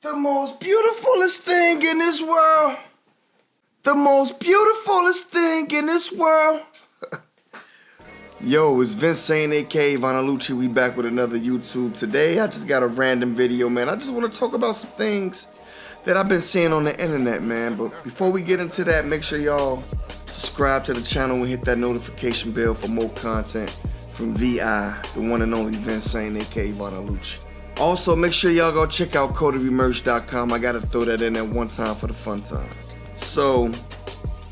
The most beautifulest thing in this world. The most beautifulest thing in this world. Yo, it's Vinsane, aka Vanalucci. We back with another YouTube. Today, I just got a random video, man. I just want to talk about some things that I've been seeing on the internet, man. But before we get into that, make sure y'all subscribe to the channel and hit that notification bell for more content from VI, the one and only Vinsane, aka Vanalucci. Also, make sure y'all go check out codeofmerch.com. I gotta throw that in at one time for the fun time. So,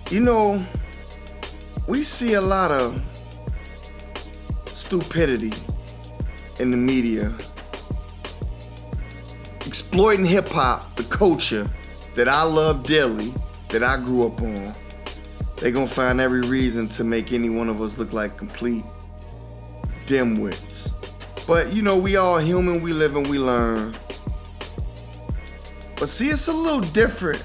you know, we see a lot of stupidity in the media, exploiting hip-hop, the culture that I love dearly, that I grew up on. They gonna find every reason to make any one of us look like complete dimwits. But you know, we all human, we live and we learn. But see, it's a little different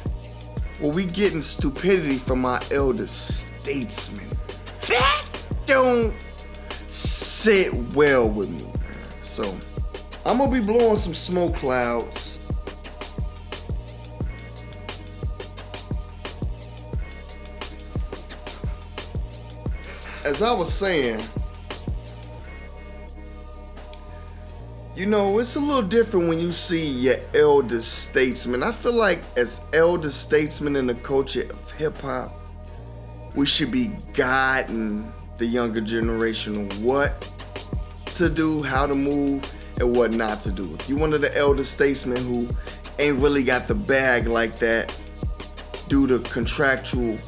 when we getting stupidity from our elder statesmen. That don't sit well with me, man. So, I'm gonna be blowing some smoke clouds. As I was saying, you know, it's a little different when you see your elder statesmen. I feel like as elder statesmen in the culture of hip-hop, we should be guiding the younger generation on what to do, how to move, and what not to do. If you're one of the elder statesmen who ain't really got the bag like that due to contractual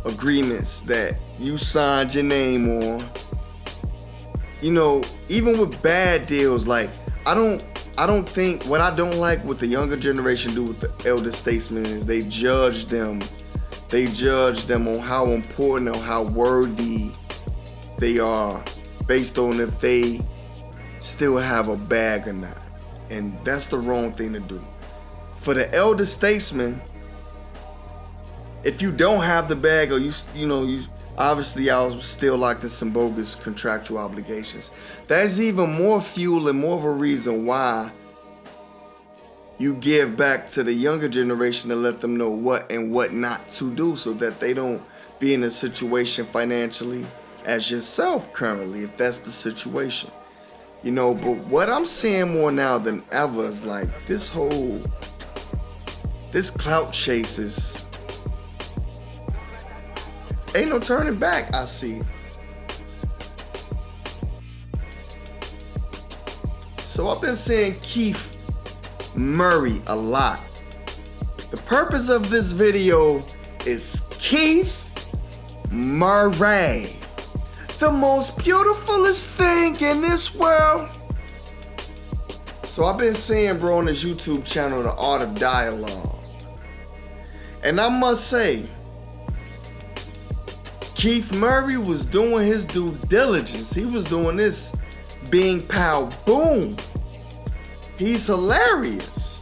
agreements that you signed your name on, you know, even with bad deals, like I don't think what I don't like what the younger generation do with the elder statesmen is they judge them on how important or how worthy they are based on if they still have a bag or not. And that's the wrong thing to do. For the elder statesman, if you don't have the bag or you obviously I was still locked in some bogus contractual obligations, that's even more fuel and more of a reason why you give back to the younger generation to let them know what and what not to do so that they don't be in a situation financially as yourself currently, if that's the situation. You know, but what I'm seeing more now than ever is like this clout chase is, ain't no turning back, I see. So I've been seeing Keith Murray a lot. The purpose of this video is Keith Murray. The most beautifulest thing in this world. So I've been seeing, bro, on his YouTube channel, The Art of Dialogue. And I must say, Keith Murray was doing his due diligence. He was doing this being pow boom. He's hilarious.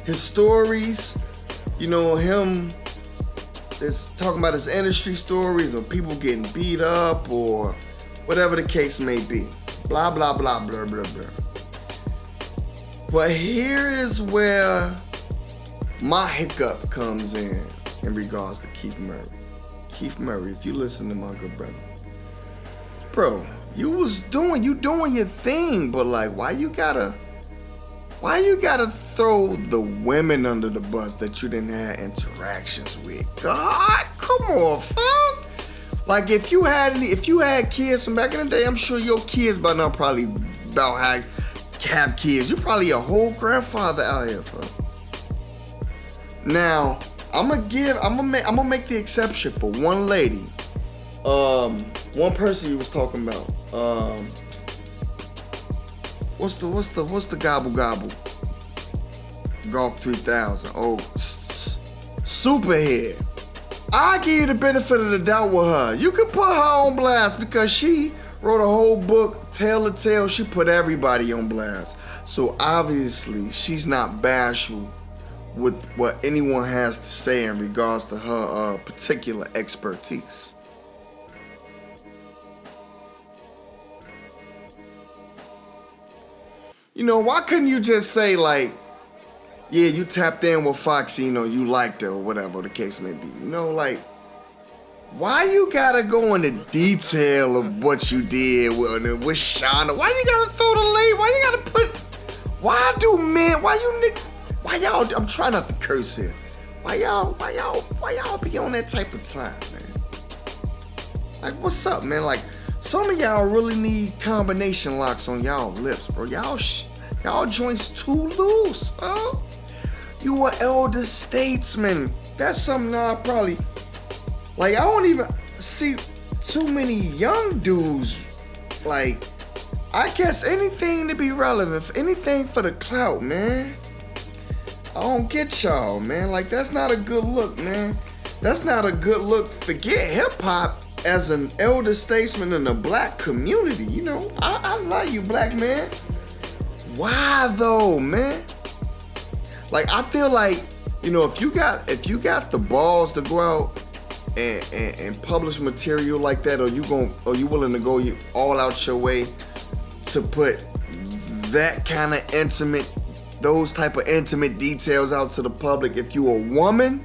His stories, you know, him is talking about his industry stories or people getting beat up or whatever the case may be. Blah, blah, blah, blah, blah, blah. But here is where my hiccup comes in regards to Keith Murray. Keith Murray, if you listen to my good brother, bro, you doing your thing, but like, why you gotta throw the women under the bus that you didn't have interactions with? God, come on, fuck. Like, if you had kids from back in the day, I'm sure your kids by now probably about have kids. You're probably a whole grandfather out here, fuck. Now, I'm gonna make the exception for one lady. One person you was talking about. What's the gobble gobble? Gawk 3000. Oh, Superhead. I give you the benefit of the doubt with her. You can put her on blast because she wrote a whole book, Tale to Tale. She put everybody on blast. So obviously she's not bashful with what anyone has to say in regards to her particular expertise. You know, why couldn't you just say, like, yeah, you tapped in with Foxy, you know, you liked her or whatever the case may be. You know, like, why you gotta go into detail of what you did with Shauna? Why you gotta throw the label? Why you gotta put, why do men, why y'all, I'm trying not to curse here. Why y'all be on that type of time, man? Like, what's up, man? Like, some of y'all really need combination locks on y'all lips, bro. Y'all joints too loose, bro. You an elder statesman. That's something I probably, like, I don't even see too many young dudes. Like, I guess anything to be relevant, anything for the clout, man. I don't get y'all, man. Like, that's not a good look, man. That's not a good look. Forget hip-hop as an elder statesman in the black community. You know, I love you, black man. Why though, man? Like, I feel like, you know, if you got the balls to go out and publish material like that, or you willing to go all out your way to put that kind of intimate, those type of intimate details out to the public. If you a woman,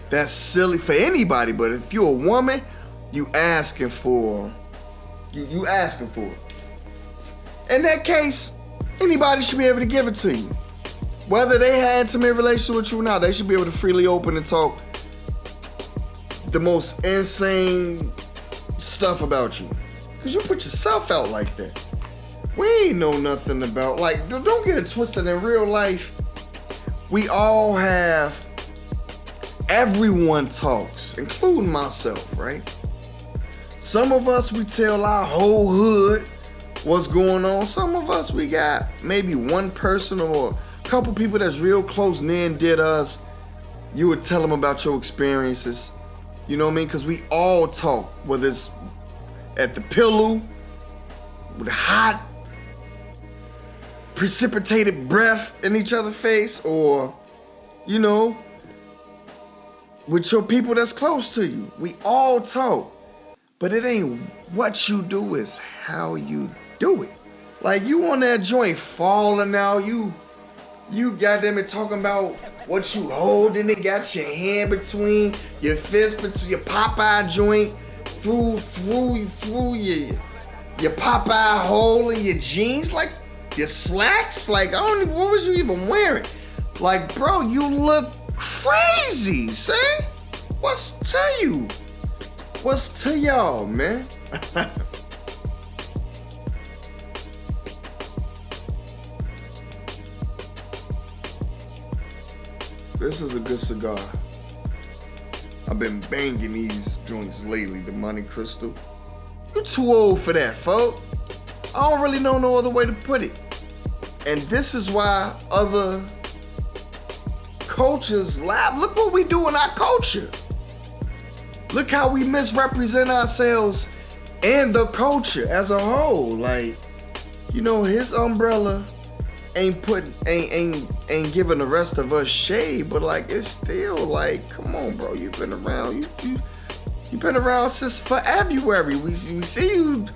that's silly for anybody, but if you a woman, you asking for it. In that case, anybody should be able to give it to you. Whether they had intimate relations with you or not, they should be able to freely open and talk the most insane stuff about you. Cause you put yourself out like that. We ain't know nothing about, like, don't get it twisted. In real life, we all have, everyone talks, including myself, right? Some of us, we tell our whole hood what's going on. Some of us, we got maybe one person or a couple people that's real close near and dear to us. You would tell them about your experiences. You know what I mean? Because we all talk, whether it's at the pillow, with hot, precipitated breath in each other's face, or, you know, with your people that's close to you. We all talk, but it ain't what you do, it's how you do it. Like, you on that joint falling out, you goddamn it talking about what you holding, it got your hand between your fist, between your Popeye joint, through your Popeye hole in your jeans, like, your slacks, like, what was you even wearing? Like, bro, you look crazy, say? What's to you? What's to y'all, man? This is a good cigar. I've been banging these joints lately, the Monte Cristo. You too old for that, folk. I don't really know no other way to put it. And this is why other cultures laugh. Look what we do in our culture. Look how we misrepresent ourselves and the culture as a whole. Like, you know, his umbrella ain't giving the rest of us shade, but like, it's still like, come on, bro, you've been around. You've been around since forever. We see you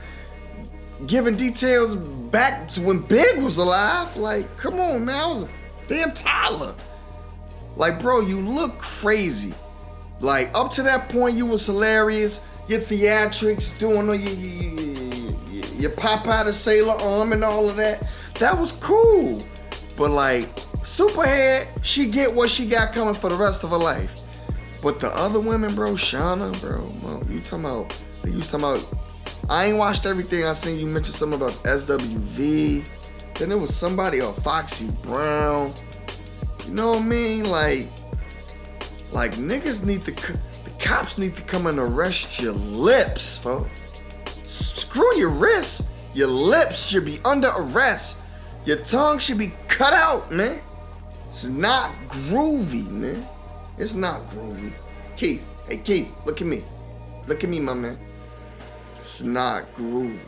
giving details back to when Big was alive. Like, come on, man, I was a damn toddler. Like, bro, you look crazy. Like, up to that point, you was hilarious. Your theatrics, doing your Popeye the Sailor Arm and all of that. That was cool. But like, Superhead, she get what she got coming for the rest of her life. But the other women, bro, Shauna, bro, you talking about, I ain't watched everything. I seen you mention something about SWV. Then there was somebody on Foxy Brown. You know what I mean? Like niggas need to, the cops need to come and arrest your lips, folks. Screw your wrists. Your lips should be under arrest. Your tongue should be cut out, man. It's not groovy, man. It's not groovy. Keith, hey Keith, look at me. Look at me, my man. It's not groovy.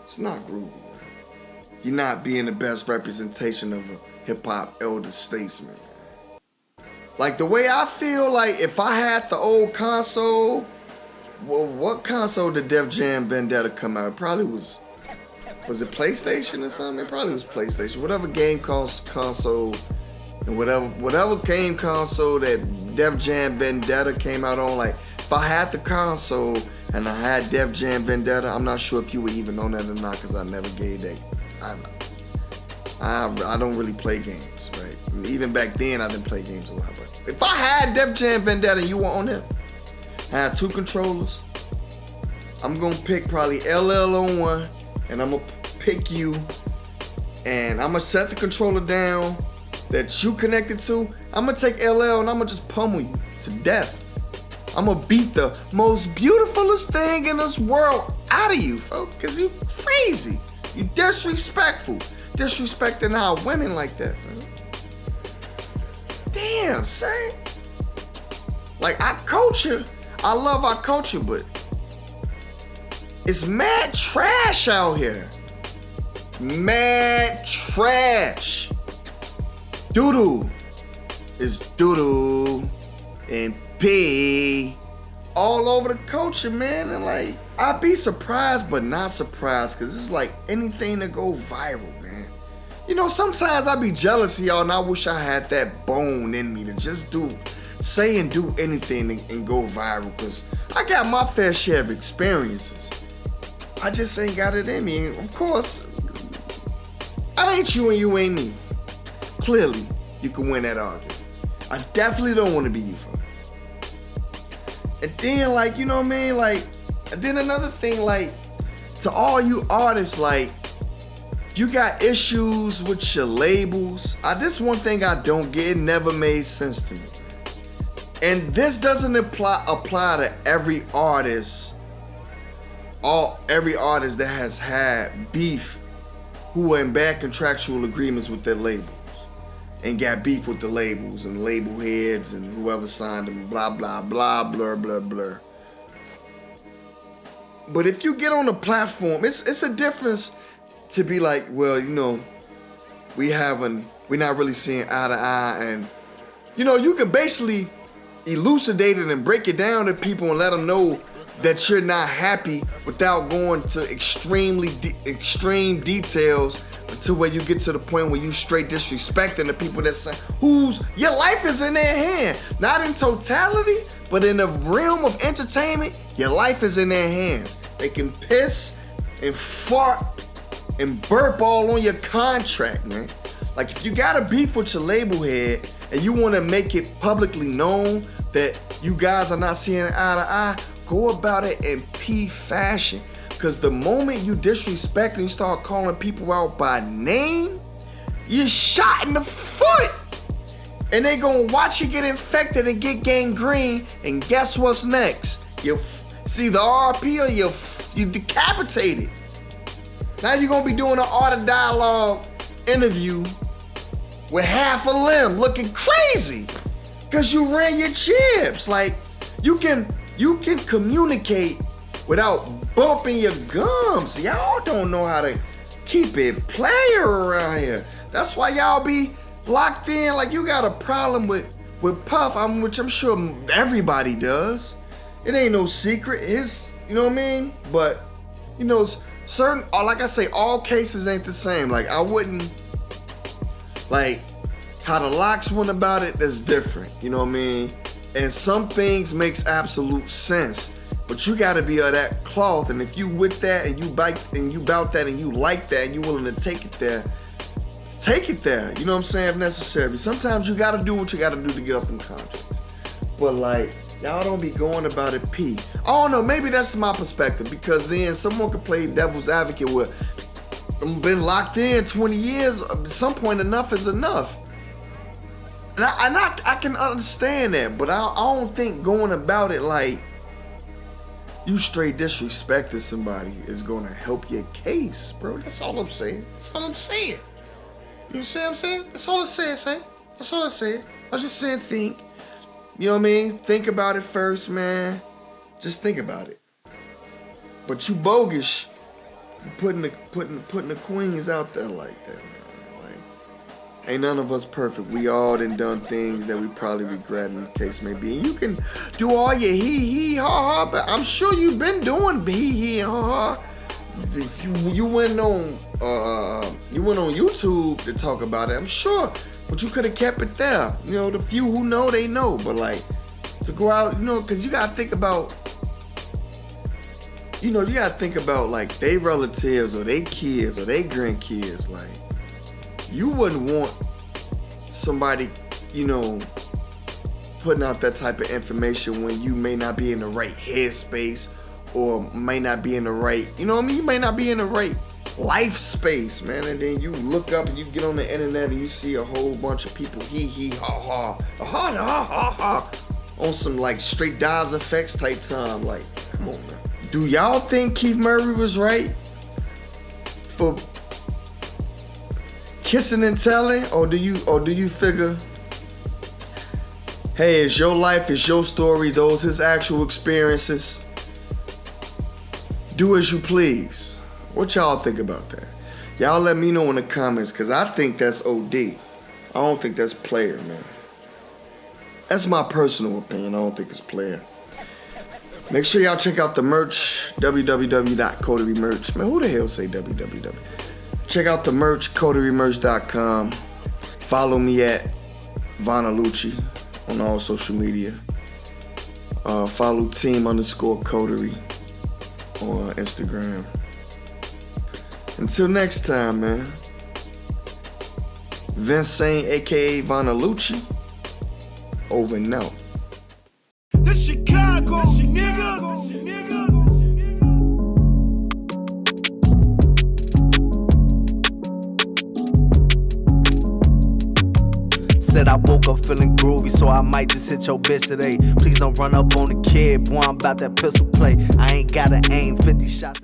It's not groovy, man. You're not being the best representation of a hip-hop elder statesman, man. Like, the way I feel, like, if I had the old console, well, what console did Def Jam Vendetta come out? It probably was was it PlayStation or something? It probably was PlayStation. Whatever game console and whatever game console that Def Jam Vendetta came out on. Like, if I had the console and I had Def Jam Vendetta, I'm not sure if you would even know that or not, because I never gave that. I don't really play games, right? I mean, even back then, I didn't play games a lot. But if I had Def Jam Vendetta and you were on it, I had 2 controllers, I'm gonna pick probably LL on one, and I'm gonna pick you, and I'm gonna set the controller down that you connected to. I'm gonna take LL and I'm gonna just pummel you to death. I'm gonna beat the most beautifulest thing in this world out of you, folks, because you crazy. You disrespectful. Disrespecting our women like that, man. Damn, son. Like, our culture, I love our culture, but it's mad trash out here. Mad trash. Doo-doo is doo-doo and pee all over the culture, man. And like, I'd be surprised but not surprised, because it's like anything to go viral, man. You know, sometimes I be jealous of y'all, and I wish I had that bone in me to just say and do anything and go viral, because I got my fair share of experiences. I just ain't got it in me. Of course, I ain't you and you ain't me. Clearly, you can win that argument. I definitely don't want to be you, folks. And then, like, you know what I mean? Like, and then another thing, like, to all you artists, like, you got issues with your labels. This one thing I don't get. It never made sense to me. And this doesn't apply to every artist. Every artist that has had beef, who are in bad contractual agreements with their labels, and got beef with the labels and label heads and whoever signed them, blah, blah, blah, blur, blur, blur. But if you get on a platform, it's a difference to be like, well, you know, we're not really seeing eye to eye, and, you know, you can basically elucidate it and break it down to people and let them know that you're not happy without going to extreme details, until where you get to the point where you straight disrespecting the people that say, your life is in their hand. Not in totality, but in the realm of entertainment, your life is in their hands. They can piss and fart and burp all on your contract, man. Like, if you got a beef with your label head and you want to make it publicly known that you guys are not seeing eye to eye, go about it in P fashion. Because the moment you disrespect and you start calling people out by name, you're shot in the foot. And they gonna watch you get infected and get gangrene, and guess what's next? It's either RP or you decapitated. Now you're gonna be doing an art of dialogue interview with half a limb looking crazy because you ran your chips. Like, you can communicate without bumping your gums. Y'all don't know how to keep it player around here. That's why y'all be locked in. Like, you got a problem with Puff, which I'm sure everybody does. It ain't no secret. You know what I mean? But, you know, like I say, all cases ain't the same. Like, I wouldn't, like, how the Locks went about it, that's different. You know what I mean? And some things makes absolute sense. But you gotta be of that cloth, and if you with that and you bite and you bout that and you like that and you willing to take it there, take it there. You know what I'm saying? If necessary. Sometimes you gotta do what you gotta do to get up in contracts. But like, y'all don't be going about it P. I don't know, maybe that's my perspective, because then someone could play devil's advocate with, I've been locked in 20 years, at some point enough is enough. And I can understand that, but I don't think going about it like you straight disrespecting somebody is gonna help your case, bro. That's all I'm saying. That's all I'm saying. You see what I'm saying? That's all I'm saying, That's all I'm saying. I was just saying think. You know what I mean? Think about it first, man. Just think about it. But you bogus. You putting the queens out there like that, man. Like, ain't none of us perfect. We all done things that we probably regret, in the case may be. And you can do all your hee hee ha ha, but I'm sure you've been doing hee hee ha ha if you went on YouTube to talk about it, I'm sure, but you could have kept it there. You know, the few who know, they know. But like to go out, you know, because you gotta think about, like they relatives or they kids or they grandkids. Like you wouldn't want somebody, you know, putting out that type of information when you may not be in the right headspace or may not be in the right, you know what I mean? You may not be in the right life space, man. And then you look up and you get on the internet and you see a whole bunch of people ha on some like straight Daz effects type time. Like, come on, man. Do y'all think Keith Murray was right for kissing and telling, or do you figure, hey, it's your life, it's your story, those his actual experiences. Do as you please. What y'all think about that? Y'all let me know in the comments, because I think that's OD. I don't think that's player, man. That's my personal opinion. I don't think it's player. Make sure y'all check out the merch, www.coterymerch. Man, who the hell say www? Check out the merch, coterymerch.com. Follow me at Vanalucci on all social media. Follow team_cotery on Instagram. Until next time, man. Vinsane, aka Vanalucci, over and out. This Chicago, nigga. Said I woke up feeling groovy, so I might just hit your bitch today. Please don't run up on the kid, boy, I'm about that pistol play. I ain't gotta aim 50 shots.